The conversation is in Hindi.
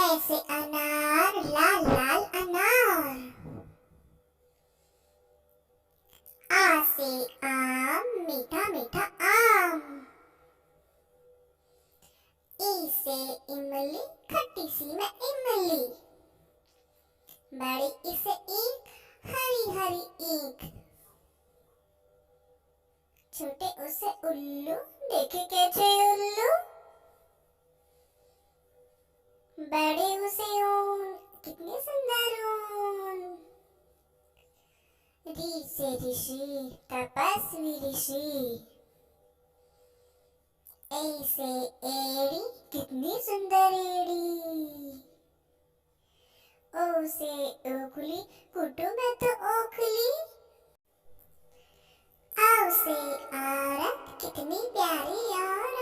ऐसे अनार लाल लाल अनार। आ से आम मीठा मीठा आम। ई से इमली खट्टी सी मैं इमली। बड़ी ई से ईख हरी हरी ईख। छोटे ऊ से उल्लू देखे कैसे उल्लू। बड़े ऊ से ऊन कितनी सुंदर ऊन। री से ऋषि तपस्वी ऋषि। ए से एड़ी कितनी सुंदर एड़ी। ओ से ओखली कुटु में तो ओखली। आओ से औरत कितनी प्यारी औरत।